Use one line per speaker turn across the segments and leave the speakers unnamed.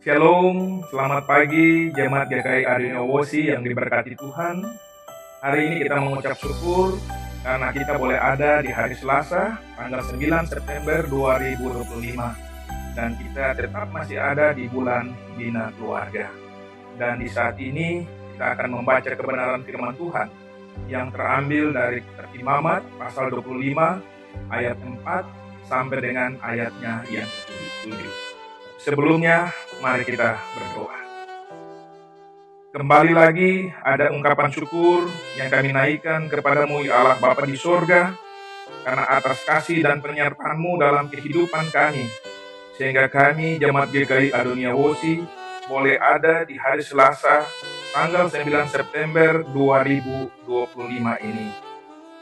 Shalom, selamat pagi jemaat GKI Adonia Wosi yang diberkati Tuhan. Hari ini kita mengucap syukur karena kita boleh ada di hari Selasa, tanggal 9 September 2025. Dan kita tetap masih ada di bulan Bina Keluarga. Dan di saat ini kita akan membaca kebenaran firman Tuhan yang terambil dari kitab Imamat pasal 25 ayat 4 sampai dengan ayatnya yang ke-7. Sebelumnya, mari kita berdoa. Kembali lagi ada ungkapan syukur yang kami naikkan kepadamu ya Allah Bapa di sorga, karena atas kasih dan penyertaan-Mu dalam kehidupan kami, sehingga kami jemaat GKI Adonia Wosi boleh ada di hari Selasa, tanggal 9 September 2025 ini.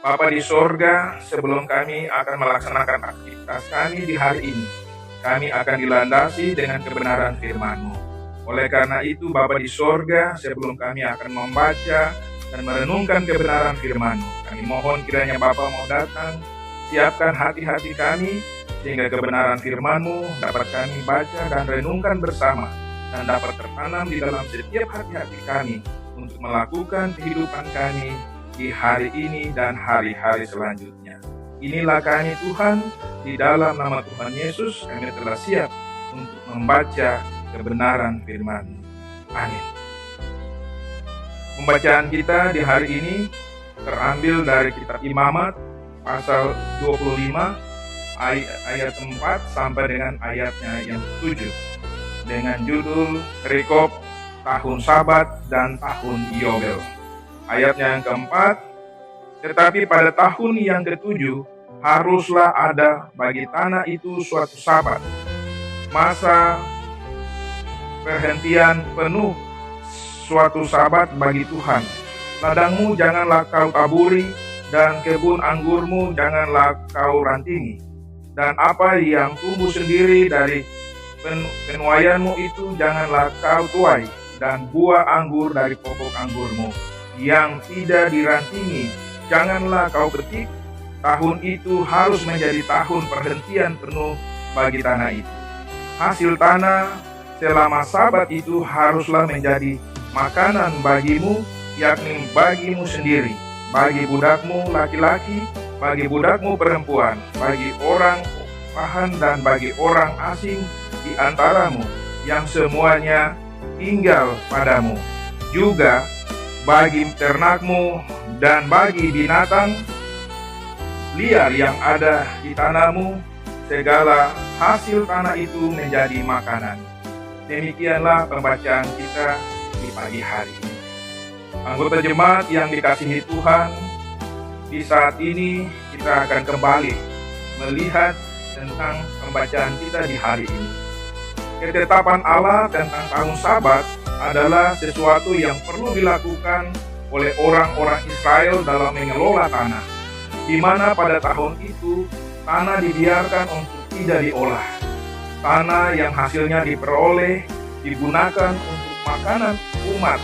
Bapa di sorga, sebelum kami akan melaksanakan aktivitas kami di hari ini, kami akan dilandasi dengan kebenaran firman-Mu. Oleh karena itu, Bapa di sorga, sebelum kami akan membaca dan merenungkan kebenaran firman-Mu, kami mohon kiranya Bapa mau datang, siapkan hati-hati kami, sehingga kebenaran firman-Mu dapat kami baca dan renungkan bersama, dan dapat tertanam di dalam setiap hati-hati kami, untuk melakukan kehidupan kami di hari ini dan hari-hari selanjutnya. Inilah kami Tuhan, di dalam nama Tuhan Yesus kami telah siap untuk membaca kebenaran firman. Amin. Pembacaan kita di hari ini terambil dari kitab Imamat pasal 25 ayat 4 sampai dengan ayatnya yang 7 dengan judul Perikop Tahun Sabat dan Tahun Yobel. Ayatnya yang keempat, tetapi pada tahun yang ke-7 haruslah ada bagi tanah itu suatu sabat, masa perhentian penuh, suatu sabat bagi Tuhan. Ladangmu janganlah kau taburi, dan kebun anggurmu janganlah kau rantingi. Dan apa yang tumbuh sendiri dari penuaianmu itu janganlah kau tuai, dan buah anggur dari pokok anggurmu yang tidak dirantingi janganlah kau petik. Tahun itu harus menjadi tahun perhentian penuh bagi tanah itu. Hasil tanah selama sabat itu haruslah menjadi makanan bagimu, yakni bagimu sendiri, bagi budakmu laki-laki, bagi budakmu perempuan, bagi orang pahan dan bagi orang asing di antaramu, yang semuanya tinggal padamu. Juga bagi ternakmu dan bagi binatang liar yang ada di tanahmu, segala hasil tanah itu menjadi makanan. Demikianlah pembacaan kita di pagi hari ini. Anggota jemaat yang dikasihi Tuhan, di saat ini kita akan kembali melihat tentang pembacaan kita di hari ini. Ketetapan Allah tentang tahun Sabat adalah sesuatu yang perlu dilakukan oleh orang-orang Israel dalam mengelola tanah, di mana pada tahun itu tanah dibiarkan untuk tidak diolah. Tanah yang hasilnya diperoleh digunakan untuk makanan umat,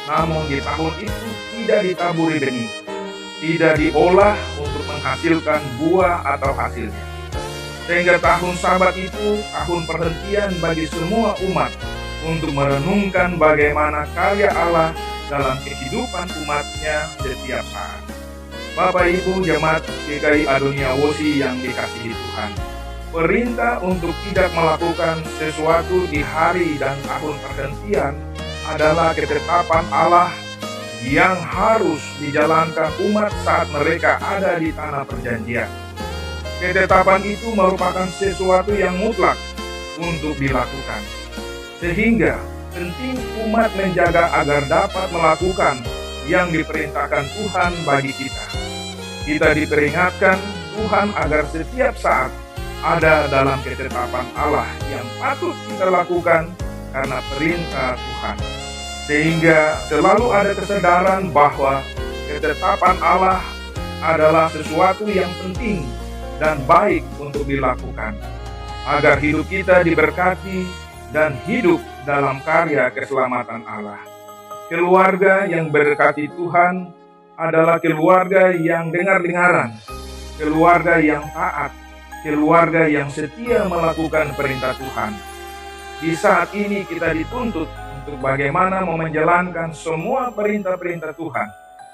namun di tahun itu tidak ditaburi benih, tidak diolah untuk menghasilkan buah atau hasilnya. Sehingga tahun Sabat itu tahun perhentian bagi semua umat untuk merenungkan bagaimana karya Allah dalam kehidupan umatnya setiap saat. Bapak Ibu jemaat GKI Adonia Wosi yang dikasihi Tuhan, perintah untuk tidak melakukan sesuatu di hari dan tahun perhentian adalah ketetapan Allah yang harus dijalankan umat saat mereka ada di tanah perjanjian. Ketetapan itu merupakan sesuatu yang mutlak untuk dilakukan, sehingga penting umat menjaga agar dapat melakukan yang diperintahkan Tuhan bagi kita. Kita diperingatkan Tuhan agar setiap saat ada dalam ketetapan Allah yang patut kita lakukan karena perintah Tuhan. Sehingga selalu ada kesadaran bahwa ketetapan Allah adalah sesuatu yang penting dan baik untuk dilakukan, agar hidup kita diberkati dan hidup dalam karya keselamatan Allah. Keluarga yang berkati Tuhan adalah keluarga yang dengar-dengaran, keluarga yang taat, keluarga yang setia melakukan perintah Tuhan. Di saat ini kita dituntut untuk bagaimana mau menjalankan semua perintah-perintah Tuhan,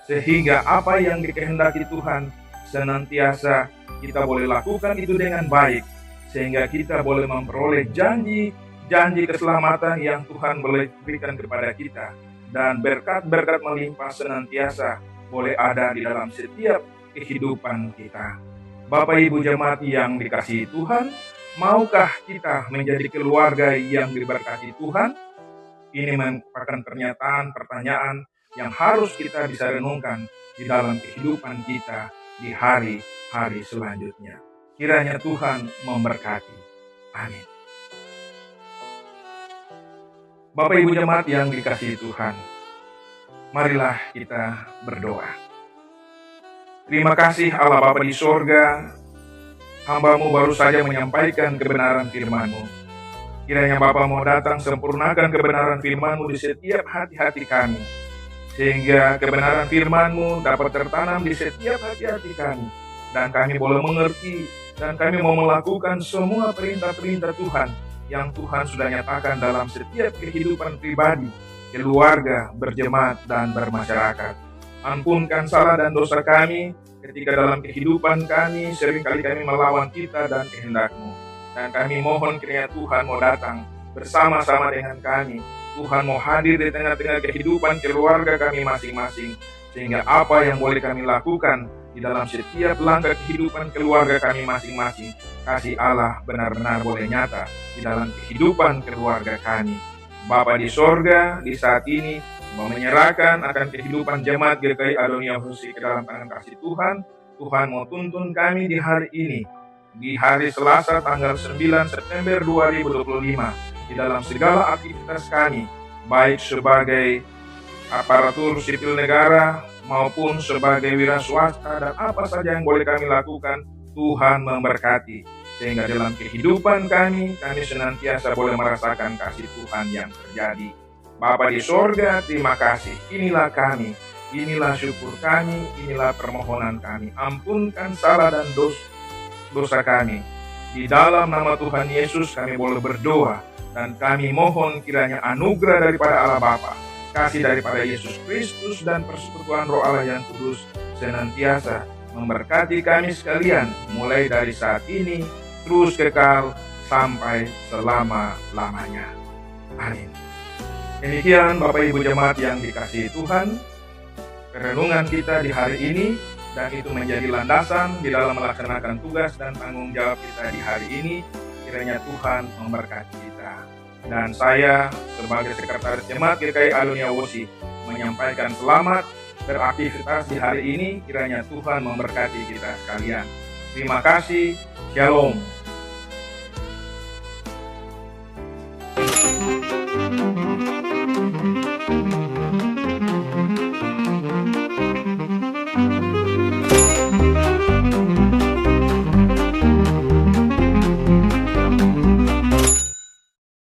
sehingga apa yang dikehendaki Tuhan senantiasa kita boleh lakukan itu dengan baik, sehingga kita boleh memperoleh janji keselamatan yang Tuhan boleh berikan kepada kita, dan berkat-berkat melimpah senantiasa boleh ada di dalam setiap kehidupan kita. Bapak Ibu jemaat yang dikasihi Tuhan, maukah kita menjadi keluarga yang diberkati Tuhan? Ini merupakan pertanyaan yang harus kita bisa renungkan di dalam kehidupan kita di hari-hari selanjutnya. Kiranya Tuhan memberkati. Amin. Bapak Ibu jemaat yang dikasihi Tuhan, marilah kita berdoa. Terima kasih Allah Bapa di sorga, hamba-Mu baru saja menyampaikan kebenaran firman-Mu. Kiranya Bapa mau datang sempurnakan kebenaran firman-Mu di setiap hati-hati kami, sehingga kebenaran firman-Mu dapat tertanam di setiap hati-hati kami, dan kami boleh mengerti, dan kami mau melakukan semua perintah-perintah Tuhan yang Tuhan sudah nyatakan dalam setiap kehidupan pribadi, keluarga, berjemaat, dan bermasyarakat. Ampunkan salah dan dosa kami ketika dalam kehidupan kami seringkali kami melawan kita dan kehendak-Mu. Dan kami mohon kiranya Tuhan mau datang bersama-sama dengan kami. Tuhan mau hadir di tengah-tengah kehidupan keluarga kami masing-masing, sehingga apa yang boleh kami lakukan di dalam setiap langkah kehidupan keluarga kami masing-masing, kasih Allah benar-benar boleh nyata di dalam kehidupan keluarga kami. Bapa di sorga, di saat ini mau menyerahkan akan kehidupan jemaat GKI Adonia Hosi ke dalam tangan kasih Tuhan. Tuhan mau tuntun kami di hari ini, di hari Selasa tanggal 9 September 2025, di dalam segala aktivitas kami, baik sebagai aparatur sipil negara maupun sebagai wira swasta, dan apa saja yang boleh kami lakukan, Tuhan memberkati, sehingga dalam kehidupan kami senantiasa boleh merasakan kasih Tuhan yang terjadi. Bapa di sorga, terima kasih. Inilah kami, inilah syukur kami, inilah permohonan kami. Ampunkan salah dan dosa kami. Di dalam nama Tuhan Yesus kami boleh berdoa, dan kami mohon kiranya anugerah daripada Allah Bapa, kasih daripada Yesus Kristus, dan persekutuan Roh Allah yang kudus senantiasa memberkati kami sekalian, mulai dari saat ini terus kekal sampai selama-lamanya. Amin. Demikian Bapak Ibu jemaat yang dikasihi Tuhan, renungan kita di hari ini, dan itu menjadi landasan di dalam melaksanakan tugas dan tanggung jawab kita di hari ini. Kiranya Tuhan memberkati kita. Dan saya sebagai Sekretaris Jemaat GKI Adonia Wosi menyampaikan selamat beraktivitas di hari ini. Kiranya Tuhan memberkati kita sekalian. Terima kasih. Shalom.